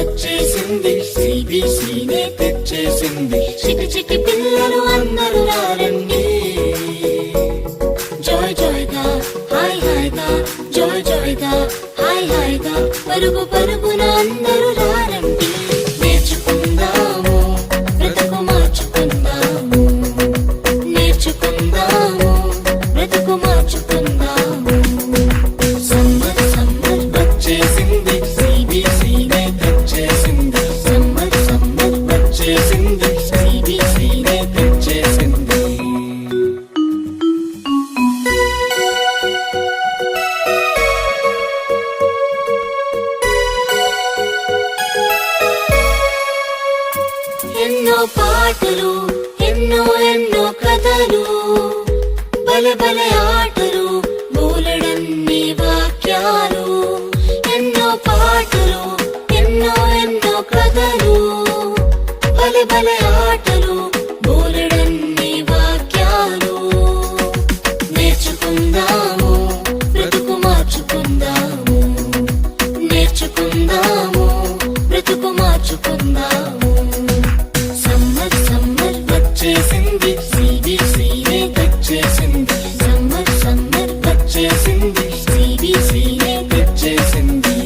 వచ్చేసింది, సిబిసినే తెచ్చేసింది. చిటి చిటి పిల్లలు అందరూ రారండి, జాయ్ జాయ్గా హాయ్ హాయ్గా, జాయ్ జాయ్గా హాయ్ హాయ్గా, పరుగు పరుగున అందరూ రారండి. నేర్చుకుందాము, బ్రతుకు మార్చుకుందాము, నేర్చుకుందాము, బ్రతుకు మార్చుకుందాము. సమ్మర్ సమ్మర్ వచ్చేసింది, సిబిసినే తెచ్చేసింది. సమ్మర్ సమ్మర్ వచ్చేసింది, సిబిసినే తెచ్చేసింది. ఎన్నో పాటలు, ఎన్నో ఎన్నో కథలు, బలె బలె ఆటలు, బోలెడన్ని వాక్యాలు. ఎన్నో పాటలు, ఎన్నో ఎన్నో కథలు, బలె బలె ఆటలు, బోలెడన్ని వాక్యాలు. నేర్చుకుందాము, బ్రతుకు మార్చుకుందాము, నేర్చుకుందాము, బ్రతుకు మార్చుకుందాము. సమ్మర్ సమ్మర్ వచ్చేసింది, సిబిసినే తెచ్చేసింది. సమ్మర్ సమ్మర్ వచ్చేసింది, సిబిసినే తెచ్చేసింది.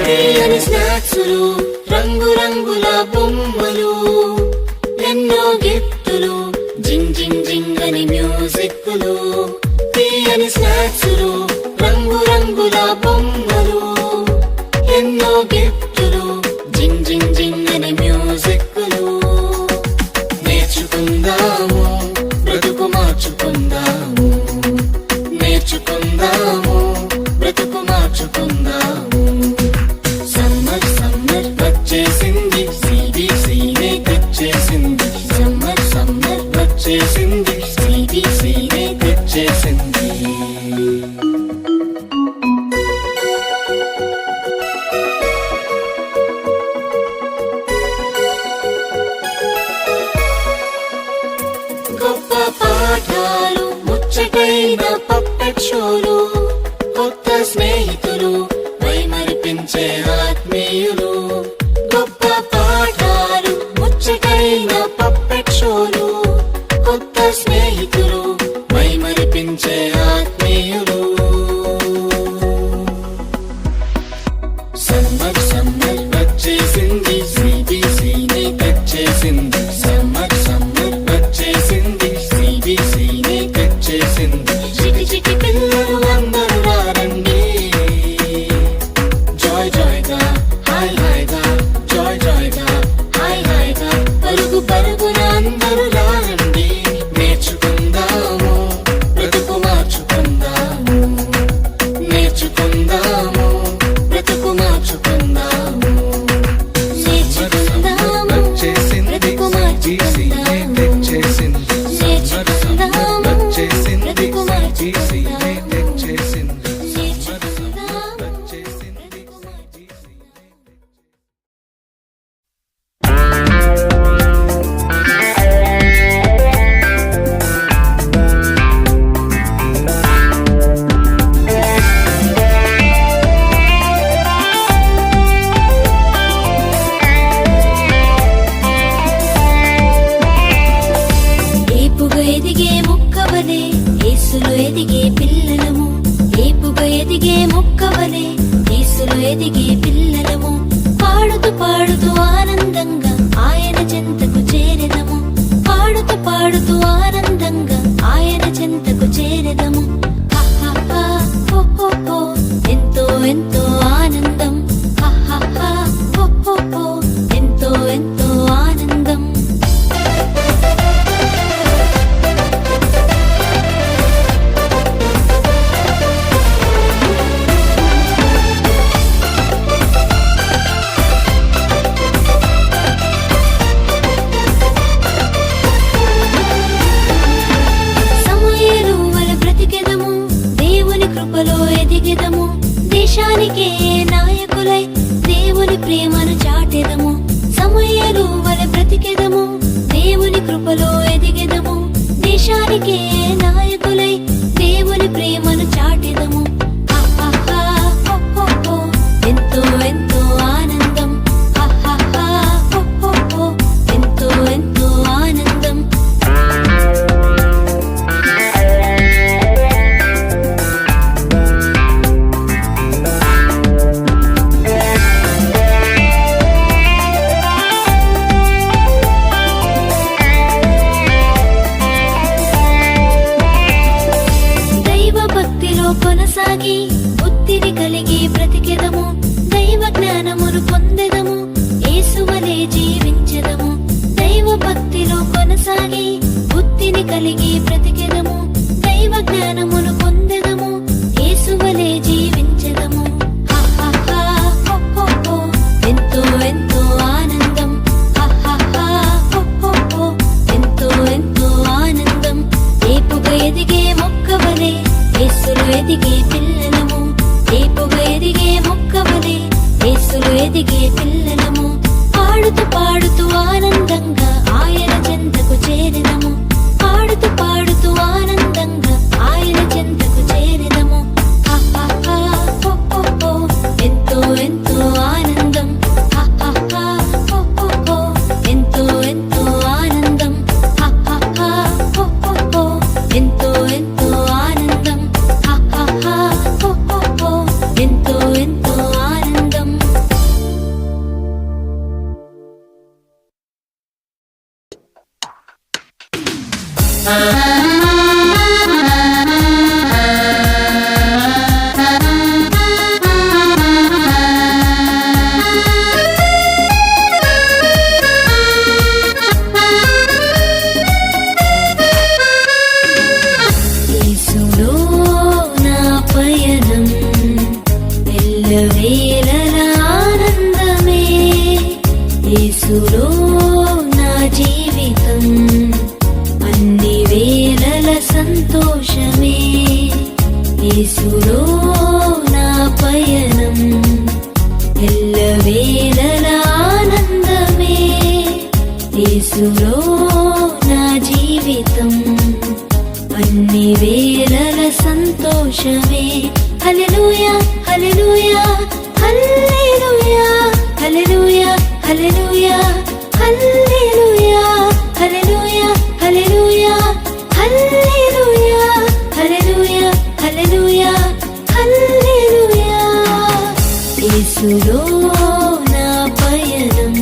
తీయని స్నాక్సులు, రంగు రంగుల బొమ్మలు, ఎన్నో గిఫ్టులు, జింగ్ జింగ్ జింగ్ అని మ్యూజిక్లు. తీయని స్నాక్సులు, రంగు రంగుల బొమ్మలు, ఎన్నో గిఫ్టులు, జింగ్ జింగ్ జింగ్ అని మ్యూజిక్లు. నేర్చుకుందాము, బ్రతుకు మార్చుకుందాము, నేర్చుకుందాము, బ్రతుకు మార్చుకుందాము. సమ్మర్ సమ్మర్ వచ్చేసింది, సిబిసినే తెచ్చేసింది. సమ్మర్ సమ్మర్ వచ్చేసింది, సిబిసినే తెచ్చేసింది. గొప్ప పాఠాలు, ముచ్చటైన పప్పెట్ షోలు, కొత్త స్నేహితులు, మైమరిపించే ఆత్మీయులు. గొప్ప పాఠాలు, ముచ్చటైన పప్పెట్ షోలు, కొత్త స్నేహితులు, మైమరిపించే ఆత్మీయులు. సమ్మర్ సమ్మర్ వచ్చేసింది, సిబిసినే తెచ్చేసింది. సమ్మర్ సమ్మర్ వచ్చేసింది, సిబిసినే తెచ్చేసింది. చిటి చిటి పిల్లలు అందరూ రారండి, జాయ్ జాయ్గా హాయ్ హాయ్గా, జాయ్ జాయ్గా హాయ్ హాయ్గా, పరుగు పరుగున అందరూ రారండి. నేర్చుకుందాము, బ్రతుకు మార్చుకుందాము, నేర్చుకుందాము, బ్రతుకు మార్చుకుందాము. నేర్చుకుందాము, బ్రతుకు మార్చుకుందాము, నేర్చుకుందాము, బ్రతుకు మార్చుకుందాము. దేశానికే నాయకులై దేవుని ప్రేమను చాటెదము. సమూయేలు వలె బ్రతికెదము, దేవుని కృపలో ఎదిగెదము. దేశానికే నాయకులై దేవుని ప్రేమను చాటెదము. ఎంతో ఎంతో ఆనందం, ఎంతో ఎంతో ఆనందం. దైవ భక్తిలో కొనసాగి బుద్ధిని కలిగి బ్రతికెదము. దైవ జ్ఞానమును పొందెదము, యేసువలే జీవించెదము. దైవ భక్తిలో కొనసాగి బుద్ధిని కలిగి బ్రతికెదము. దైవ జ్ఞానమును పొందెదము, యేసువలే జీవించెదము. ఎంతో ఎంతో ఆనందం, ఎంతో ఎంతో ఆనందం. ఏపుగా ఎదిగే మొక్కవలే యేసులో ఎదిగే పిల్లలము. ఏపుగా ఎదిగే మొక్కవలే యేసులో ఎదిగే పిల్లలము. పాడుతూ పాడుతూ ఆనందంగా ఆయన చెంతకు చేరెదము. పాడుతూ పాడుతూ ఆనందంగా ఆయన చెంతకు చేరెదము. ఎంతో ఎంతో ఆనందం, ఎంతో ఎంతో ఆనందం, ఎంతో ఎంతో ఆనందం, ఎంతో ఎంతో ఆనందం. యేసులో నా పయనం ఎల్లవేళలా ఆనందమే. యేసులో నా జీవితం అన్ని వేళల సంతోషమే. యేసులో నా పయనం ఎల్లవేళలా ఆనందమే. యేసులో నా జీవితం అన్ని వేళల సంతోషమే. హల్లెలూయా హల్లెలూయా హల్లెలూయా హల్లెలూయా హల్లెలూయా హల్లెలూయా హల్లెలూయా హల్లెలూయా హల్లెలూయా హల్లెలూయా హల్లెలూయా హల్లెలూయా. యేసులో నా పయనం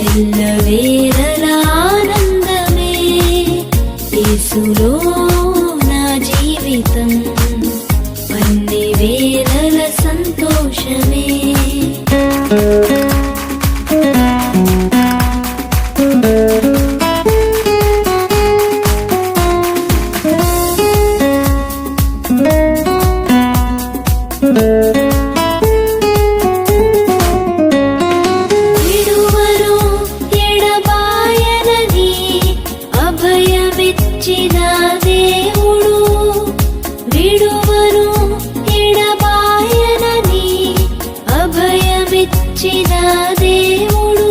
ఎల్లవేళలా ఆనందమే. యేసులో నా జీవితం అన్ని వేళల సంతోషమే. విడువను ఎడబాయనని అభయమిచ్చిన దేవుడు. విడువను ఎడబాయనని అభయమిచ్చిన దేవుడు.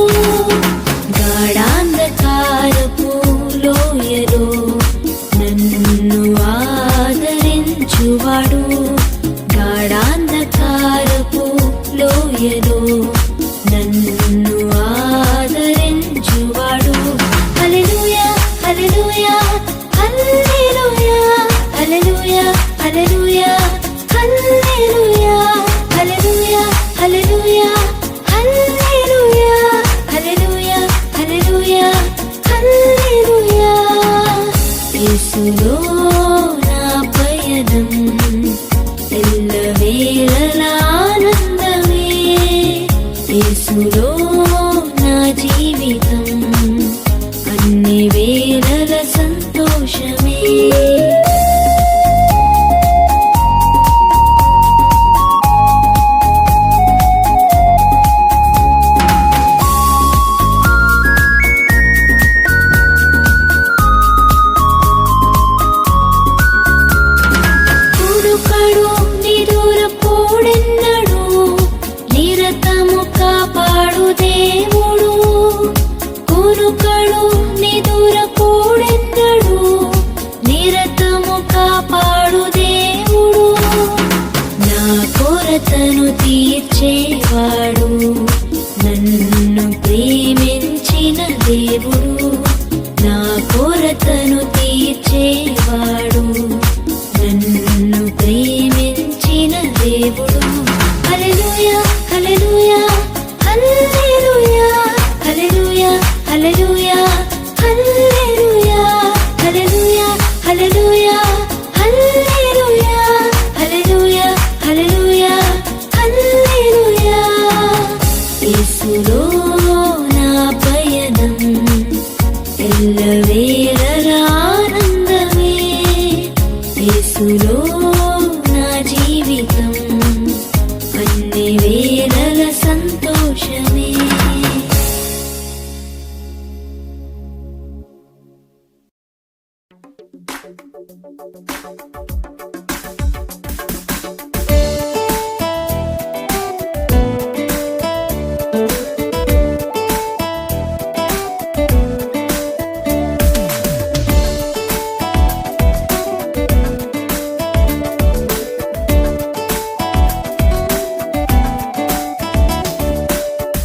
గాఢాంధకారపు లోయలో నన్ను ఆదరించువాడు. గాఢాంధకారపు లోయలో నన్ను ఆదరించువాడు. హల్లెలూయా హల్లెలూయా హల్లెలూయా హల్లెలూయా హల్లెలూయా హల్లెలూయా హల్లెలూయా హల్లెలూయా హల్లెలూయా హల్లెలూయా హల్లెలూయా హల్లెలూయా. యేసులో నా పయనం ఎల్లవేళలా ఆనందమే. యేసులో నా జీవితం అన్ని వేళల సంతోషమే. నిదురపోడెన్న కొరతను తీర్చేవాడు, నన్ను ప్రేమించిన దేవుడు, నా కొరతను తీర్చేవాడు, నన్ను ప్రేమించిన దేవుడు. హల్లెలూయా హల్లెలూయా హల్లెలూయా హల్లెలూయా హల్లెలూయా హల్లెలూయా హల్లెలూయా హల్లెలూయా హల్లెలూయా హల్లెలూయా హల్లెలూయా హల్లెలూయా. యేసులో నా పయనం ఎల్లవేళలా ఆనందమే, యేసులో నా జీవితం అన్ని వేళల సంతోషమే.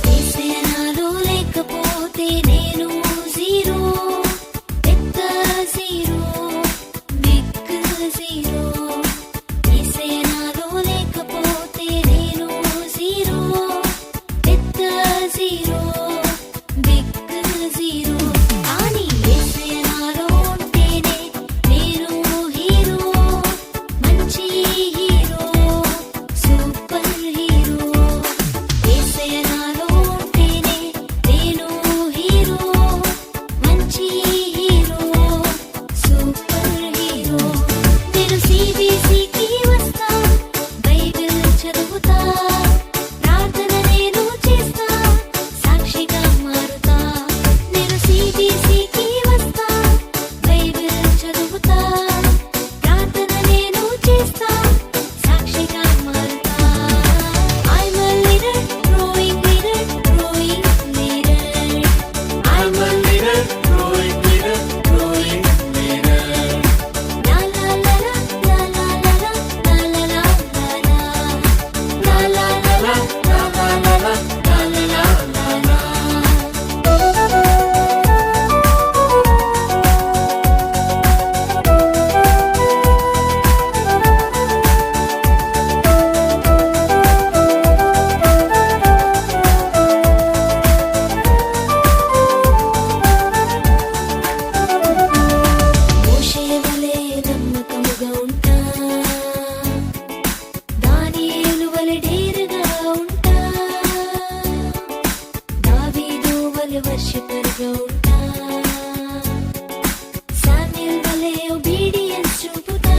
యేసయ్యనాలో లేకపోతే నేను జీరో, పెద్ద జీరో, బిగ్ జీరో. యేసయ్యనాలో లేకపోతే నేను జీరో, పెద్ద జీరో, బిగ్ జీరో. కానీ యేసయ్యనాలో ఉంటేనే నేను హీరో, మంచి హీరో, సూపర్ హీరో. యేసయ్యనాలో ఉంటేనే నేను హీరో, మంచి హీరో, సూపర్ హీరో. నేను CBCకి వస్తా, బైబిల్ చదువుతా, ప్రార్థన నేను చేస్తా, సాక్షిగా మారుతా. నేను CBCకి వస్తా, బైబిల్ చదువుతా, ప్రార్థన నేను చేస్తా, సాక్షిగా మారుతా. I'm a leader, growing leader, growing leader. I'm a leader, growing leader, growing leader. La la la la la la la la la la la la. La la la la la la la la la la la la. మోషే వలె నమ్మకముగా ఉంటా, దానియేలు వలె డేరుగా ఉంటా, దావీదు వలె వర్షిపరుగా ఉంటా, Samuel వలె ఒబీడియన్స్ చూపుతా.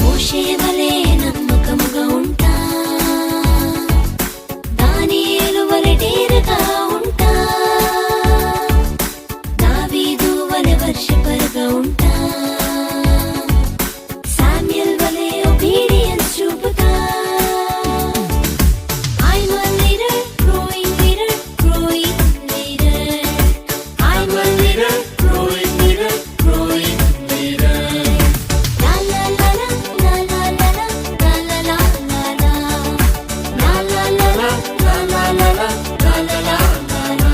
మోషే వలె నమ్మకముగా ఉంటా, దానియేలు వలె డేరుగా ఉంటా, దావీదు వలె వర్షిపరుగా ఉంటా, శామ్యూల్ వలె obedience చూపుతా. I'm a leader, growing leader, growing leader. I'm a leader, growing leader, growing leader. La la la la la la la la la la la la la. La la la la la la la la la la la la.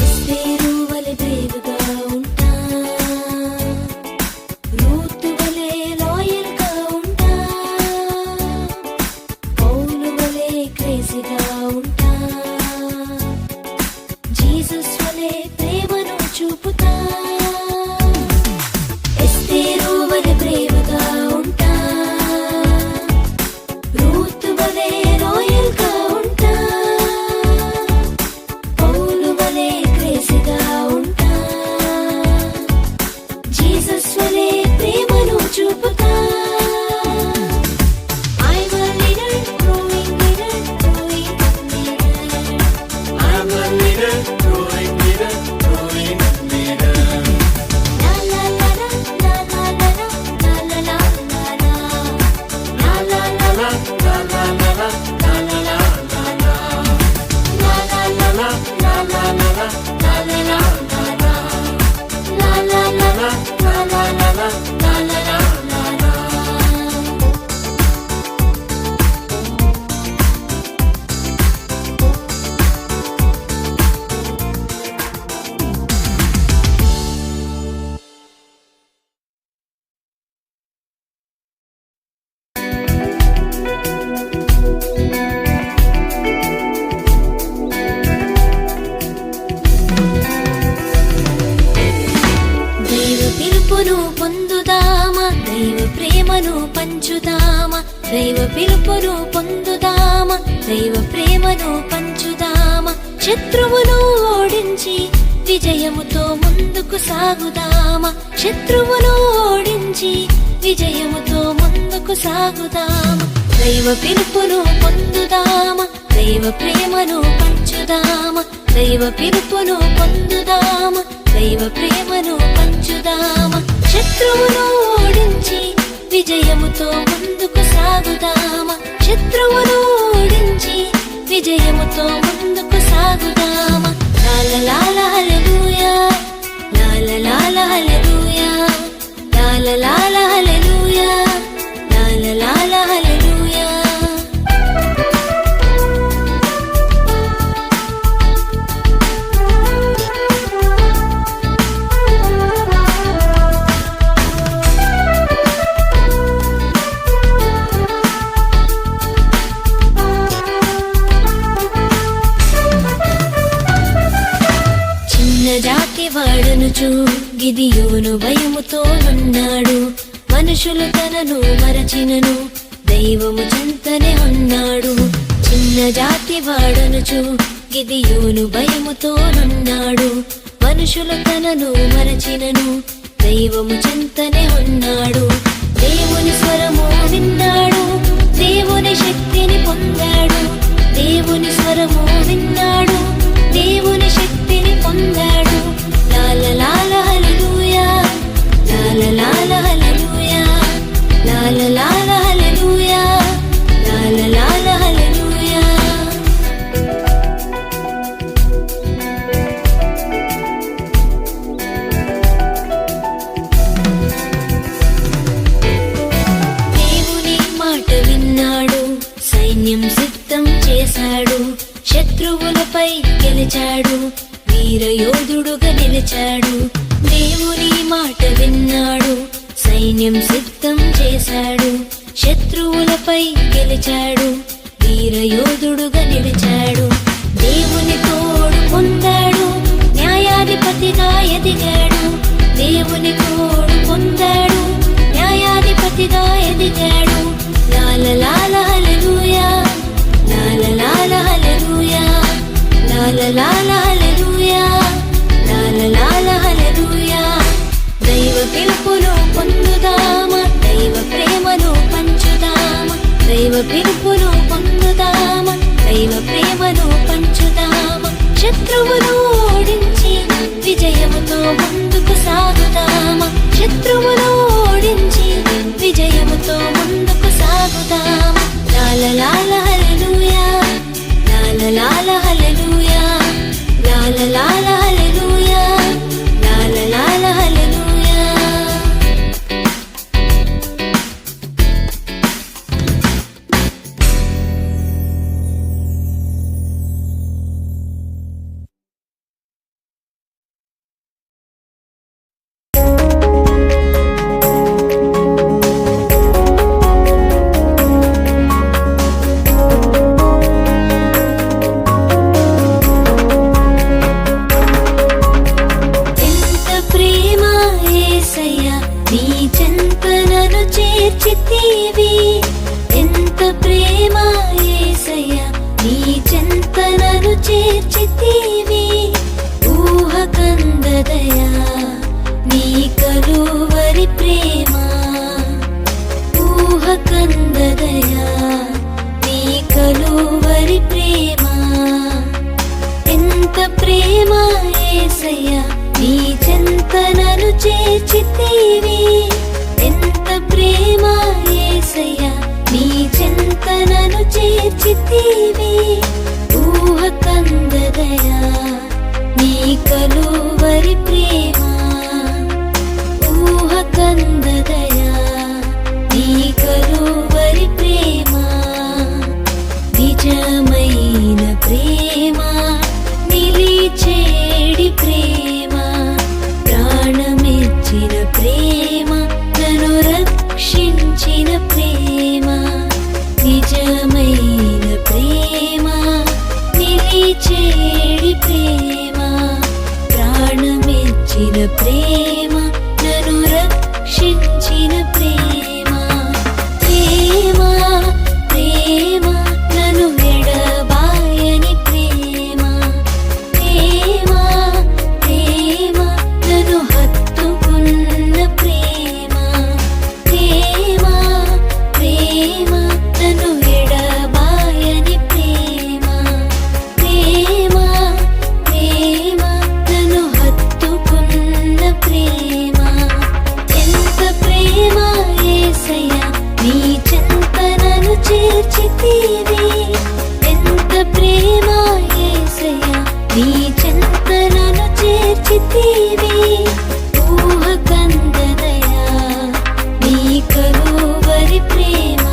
ఎస్తేరు వలె బ్రేవుగా ఉంటా, Ruth వలె లాయల్గా ఉంటా, పౌలు వలె క్రేజీగా ఉంటా, Jesus వలె ప్రేమను చూపుతా. ఎస్తేరు వలె బ్రేవుగా ఉంటా, రూతు వలె లాయల్గా ఉంటా, పౌలు వలె క్రేజీగా ఉంటా, జీసస్ వలె ప్రేమను చూపుతా. I'm a leader, growing leader, growing leader. I'm a leader, growing leader, growing leader. La la la la la la la la la la la la. La la la la La la la la la la la la la. la la la la. La la la పొందుదామా, దైవ ప్రేమను పంచుదామా, దైవ పిలుపును పొందుదామా, దైవ ప్రేమను పంచుదామా. శత్రువును ఓడించి విజయముతో ముందుకు సాగుదామా, శత్రువును ఓడించి విజయముతో ముందుకు సాగుదామా. దైవ పిలుపును పొందుదామా, దైవ ప్రేమను పంచుదామా, దైవ పిలుపును పొందుదామా, దైవ ప్రేమను పంచుదామా. శత్రువును ఓడించి విజయముతో ముందుకు సాగుదామా, శత్రువును ఓడించి విజయముతో ముందుకు సాగుదామా. లాల హల్లెలూయా, లాల హల్లెలూయా, లాల హల్లెలూయా, లాల హల్లెలూయా. జాతి వాడనుచు గిదియోను భయముతో ఉన్నాడు, మనుషులు తనను మరచినను దైవము చింతనే ఉన్నాడు. చిన్న జాతి వాడనుచు గిదియోను భయముతో ఉన్నాడు, మనుషులు తనను మరచినను దైవము చింతనే ఉన్నాడు. దేవుని స్వరము విన్నాడు, దేవుని శక్తిని పొందాడు, దేవుని స్వరము విన్నాడు, దేవుని శక్తిని పొందాడు. లాల హల్లెలూయా, లాల హల్లెలూయా, లాల హల్లెలూయా, లాల హల్లెలూయా. దేవుని మాట విన్నాడు, సైన్యం సిద్ధం చేశాడు, శత్రువులపై గెలిచాడు, వీరయోధుడుగా నిలిచాడు. దేవుని మాట విన్నాడు, సైన్యం సిద్ధం చేశాడు, శత్రువులపై గెలిచాడు, వీరయోధుడుగా నిలిచాడు. దేవుని తోడు పొందాడు, న్యాయాధిపతిగా ఎదిగాడు, దేవుని తోడు పొందాడు, న్యాయాధిపతిగా ఎదిగాడు. లాల హల్లెలూయా, లాల హల్లెలూయా, లాల హల్లెలూయా, లాల హల్లెలూయా. దైవ పిలుపును పొందుదామా, దైవ ప్రేమను పంచుదామా, దైవ పిలుపును పొందుదామా, దైవ ప్రేమను పంచుదామా. శత్రువును ఓడించి విజయముతో ముందుకు సాగుదామా, శత్రువును ఓడించి విజయముతో ముందుకు సాగుదామా. లాల హల్లెలూయా, లాల హల్లెలూయా, లాల హల్లెలూయా, లాల హల్లెలూయా. ఎంత ప్రేమ యేసయ్యా, నీ చెంతనను చేర్చితివి. ఊహకందదయా నీ కలువరి ప్రేమ, ఊహకందదయా నీ కలువరి ప్రేమ. ఎంత ప్రేమ యేసయ్యా, నీ చెంతనను చేర్చితివి. ఎంత ప్రేమ యేసయ్యా, నీ చెంతనను చేర్చితివి. ఊహకందదయా నీ కలువరి ప్రేమ, ఊహకందదయా నీ కలువరి ప్రేమ. నిజమైన ప్రేమ, నిలిచేడి ప్రేమ, ప్రాణమిచ్చిన ప్రేమ, నన్ను రక్షించిన ప్రేమ. నిజమైన ప్రేమ, నిలిచేడి ప్రేమ, ప్రాణమిచ్చిన ప్రేమ, నన్ను రక్షించిన నీ చింతనను చేర్చితివి ఊహ కందదయా నీ కలువరి ప్రేమ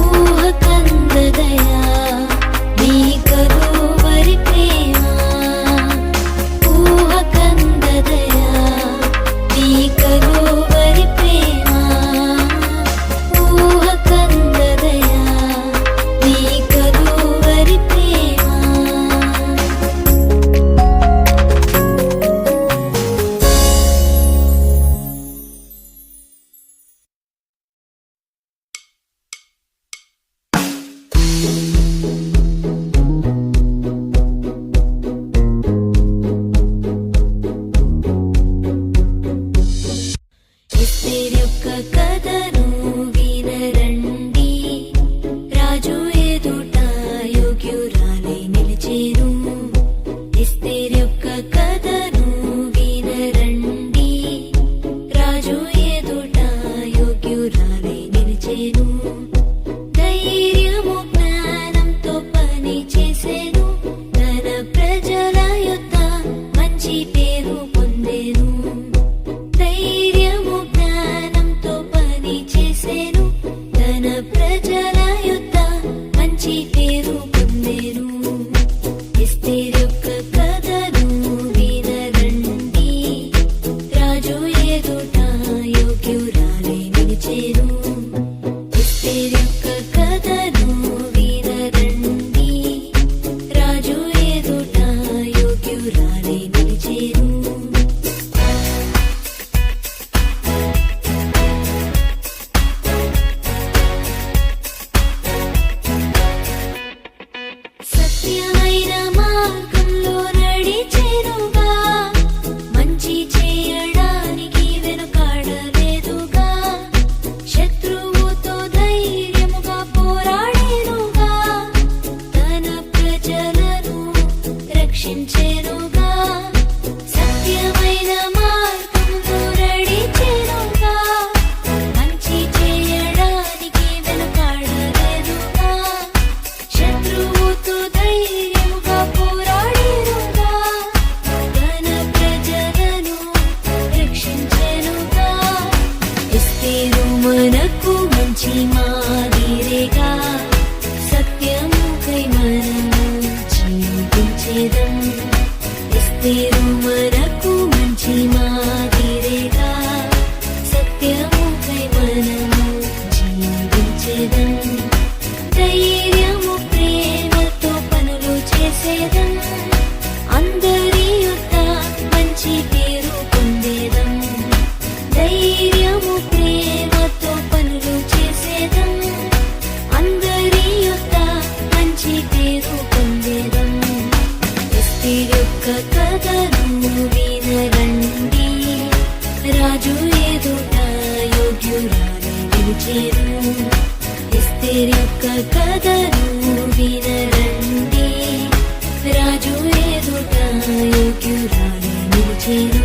ఊహ కందదయా నీ కలువరి ప్రేమ ఊహ కందదయా నీ కలువరి ప్రేమ ఊహ కందదయా నీ కలువరి ప్రేమ. ఎస్తేరు యొక్క కథను వినరండి రాజు ఎదుట యోగ్యురాలై నిలిచేను ఎస్తేరు యొక్క కథను వినరండి రాజు ఎదుట యోగ్యురాలై నిలిచేను ధైర్యము జ్ఞానంతో పని చేసేను తన ప్రజల యొద్ద మంచి పేరు పొందేను ధైర్యము జ్ఞానంతో పని చేసేను తన ప్రజల యొద్ద మంచి పేరు పొందేను ఎస్తేరు యొక్క కథను వినరండి రాజు ఎదుట యోగ్యురాలై నిలిచేను ఎస్తేరు యొక్క కథను వినరండి రాజు ఎదుట యోగ్యురాలై నిలిచేను. సత్యమైన మార్గంలో నడిచెనుగా మంచి చేయడానికి వెనుకాడలేదుగా శత్రువుతో ధైర్యముగా పోరాడేనుగా తన ప్రజలను రక్షించెనుగా సత్యమైన మార్గంలో నడిచెనుగా మంచి చేయడానికి వెనుకాడలేదుగా శత్రువుతో ధైర్యముగా పోరాడేనుగా తన ప్రజలను రక్షించెనుగా ఎస్తేరు మనకు మంచి మాదిరిగా సత్యముకై మనము జీవించేదం ఎస్తేరు మనకు మంచి మాదిరిగా సత్యముకై మనము జీవించేదం ధైర్యము ప్రేమతో పనులు చేసేదం అందరి యొద్ద మంచి పేరు పొందేదం ధైర్యము ప్రేమతో పనులు చేసేదం అందరి యొద్ద మంచి పేరు పొందేదం ఎస్తేరు యొక్క కథను వినరండి రాజు ఎదుట యోగ్యురాలై నిలిచేను ఎస్తేరు యొక్క కథను వినరండి రాజు ఎదుట యోగ్యురాలై నిలిచేను.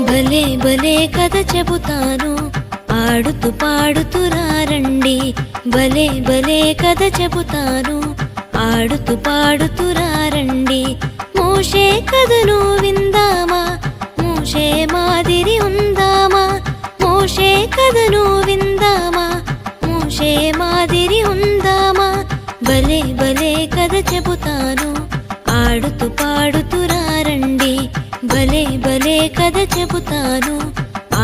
భలే భలే కథ చెబుతాను ఆడుతూ పాడుతూ రండి భలే భలే కథ చెబుతాను ఆడుతూ పాడుతూ రండి మోషే కథను విందామా మోషే మాదిరి ఉందామా మోషే కథను విందామా మోషే మాదిరి ఉందామా భలే భలే కథ చెబుతాను ఆడుతూ పాడుతూ రండి భలే భలే కథ చెబుతాను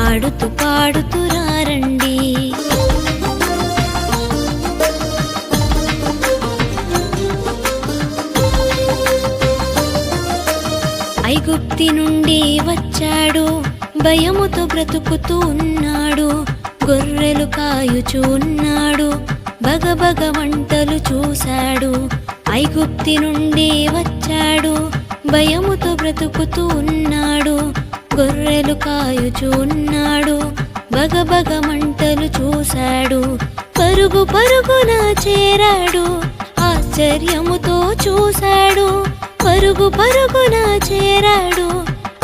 ఆడుతూ పాడుతూ రండి. ఐగుప్తి నుండి వచ్చాడు భయముతో బ్రతుకుతూ ఉన్నాడు గొర్రెలు కాయుచూ ఉన్నాడు బగబగ మంటలు చూశాడు. ఐగుప్తి నుండి వచ్చాడు, భయముతో బ్రతుకుతూ ఉన్నాడు. గొర్రెలు కాయుచూ ఉన్నాడు, బగబగ మంటలు చూశాడు. పరుగు పరుగున చేరాడు, ఆశ్చర్యముతో చూశాడు. పరుగు పరుగున చేరాడు,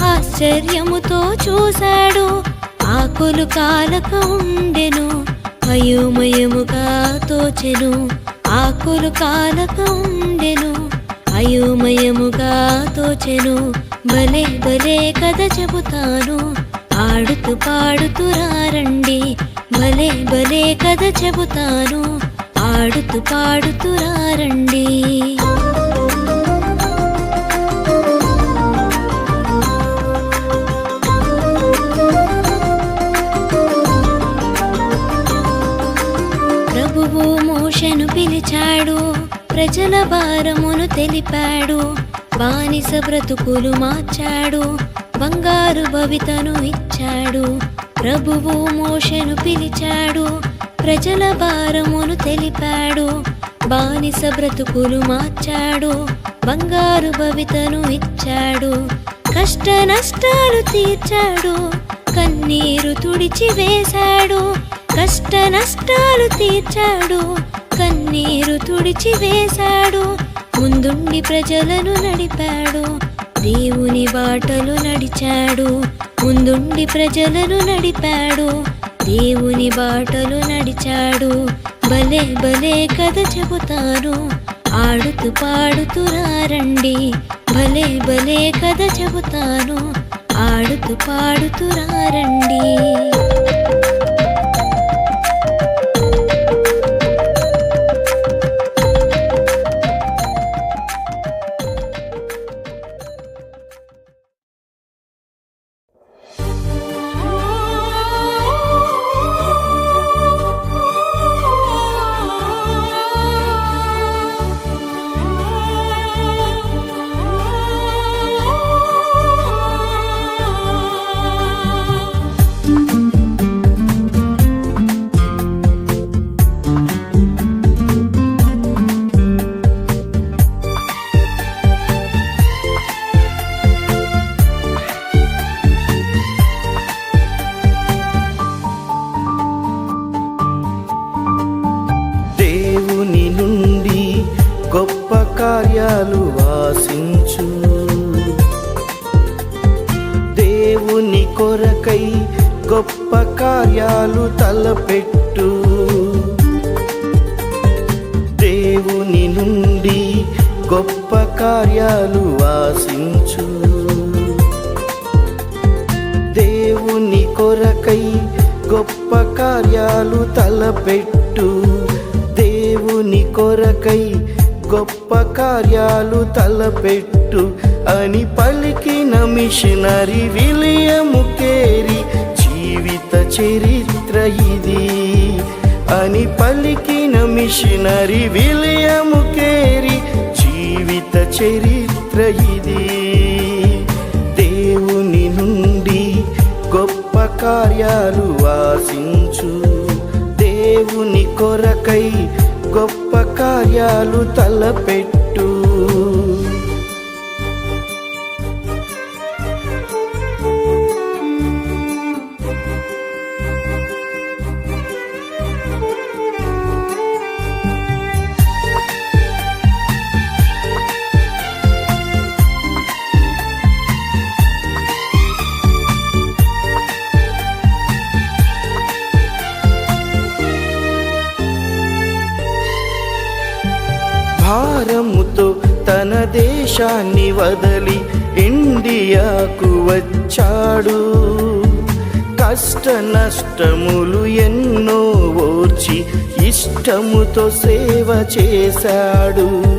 ఆశ్చర్యముతో చూశాడు. ఆకులు కాలక ఉండెను, అయోమయముగా తోచెను. ఆకులు కాలక ఉండెను, అయోమయముగా తోచెను. భలే భలే కథ చెబుతాను, ఆడుతూ పాడుతూ రండి. భలే భలే కథ చెబుతాను, ఆడుతూ పాడుతూ రండి. ప్రభువు మోషేను పిలిచాడు, ప్రజల భారమును తెలిపాడు. బానిస బ్రతుకులు మార్చాడు, బంగారు భవితను ఇచ్చాడు. ప్రభువు మోషేను పిలిచాడు, ప్రజల భారమును తెలిపాడు. బానిస బ్రతుకులు మార్చాడు, బంగారు భవితను ఇచ్చాడు. కష్ట నష్టాలు తీర్చాడు, కన్నీరు తుడిచి వేశాడు. కష్ట నష్టాలు తీర్చాడు, కన్నీరు తుడిచి వేశాడు. ముందుండి ప్రజలను నడిపాడు, దేవుని బాటలు నడిచాడు. ముందుండి ప్రజలను నడిపాడు, దేవుని బాటలు నడిచాడు. భలే భలే కథ చెబుతాను, ఆడుతూ పాడుతూ రండి. భలే భలే కథ చెబుతాను, ఆడుతూ పాడుతూ రండి. కార్యాలు వాసించు. దేవుని కొరకై గొప్ప కార్యాలు తలపెట్టు. దేవుని నుండి గొప్ప కార్యాలు వాసించు. దేవుని కొరకై గొప్ప కార్యాలు తలపెట్టు. దేవుని కొరకై గొప్ప కార్యాలు తలపెట్టు అని పలికిన మిషనరీ విలియము కేరీ జీవిత చరిత్ర ఇది. అని పలికిన మిషనరీ విలియము కేరీ జీవిత చరిత్ర ఇది. దేవుని నుండి గొప్ప కార్యాలు వాసించు. దేవుని కొరకై గొప్ప కార్యాలు తలపెట్టు. భారముతో తన దేశాన్ని వదలి ఇండియాకు వచ్చాడు. కష్ట నష్టములు ఎన్నో ఓర్చి ఇష్టముతో సేవ చేశాడు.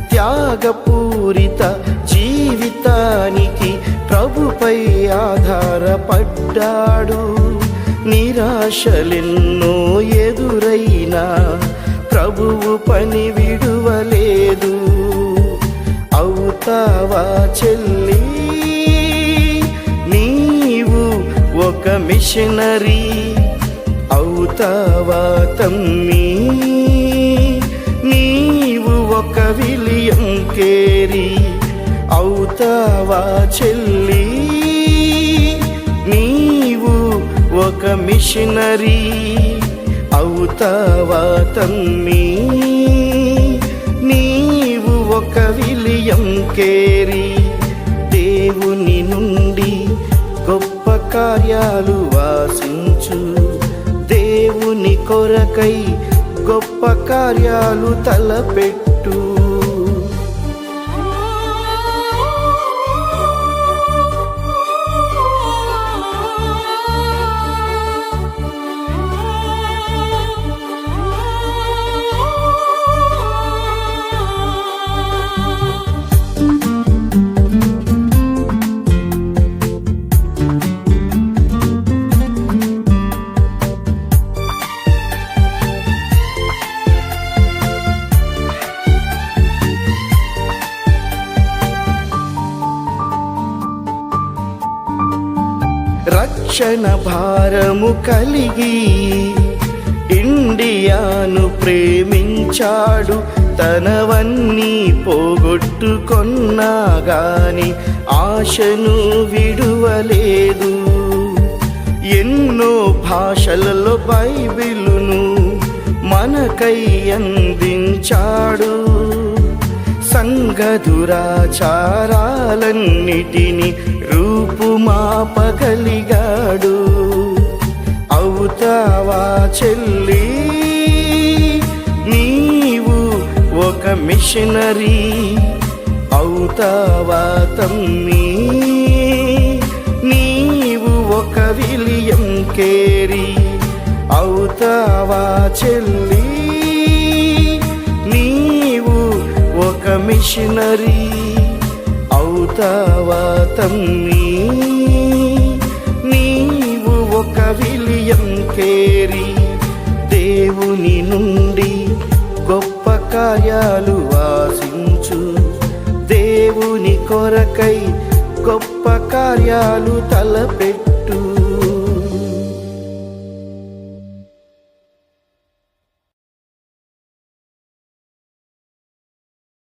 త్యాగపూరిత జీవితానికి ప్రభుపై ఆధారపడ్డాడు. నిరాశలెన్నో ఎదురైనా ప్రభువు పని విడువలేదు. అవుతావా చెల్లి నీవు ఒక మిషనరీ? అవుతావా తమ్మీ ఒక విలియం కేరీ అవుతావా చెల్లి, నీవు ఒక మిషనరీ అవుతావా తమ్మి, నీవు ఒక విలియం కేరీ దేవుని నుండి గొప్ప కార్యాలు వాసించు, దేవుని కొరకై గొప్ప కార్యాలు తలపెట్టు. రక్షణ భారము కలిగి ఇండియాను ప్రేమించాడు, తనవన్నీ పోగొట్టుకొన్నా గాని ఆశను విడువలేదు. ఎన్నో భాషలలో బైబిలును మనకై అందించాడు, సంఘ దురాచారాలన్నిటిని రూపుమాపగలిగాడు. అవుతావా చెల్లి, నీవు ఒక మిషనరీ అవుతావా తమ్మి, నీవు ఒక విలియం కేరీ అవుతావా చెల్లి, నీవు ఒక మిషనరీ అవుతావా తమ్మి, నీవు ఒక విలియం కేరీ దేవుని నుండి గొప్ప కార్యాలు వాసించు, దేవుని కొరకై గొప్ప కార్యాలు తలపెట్టు.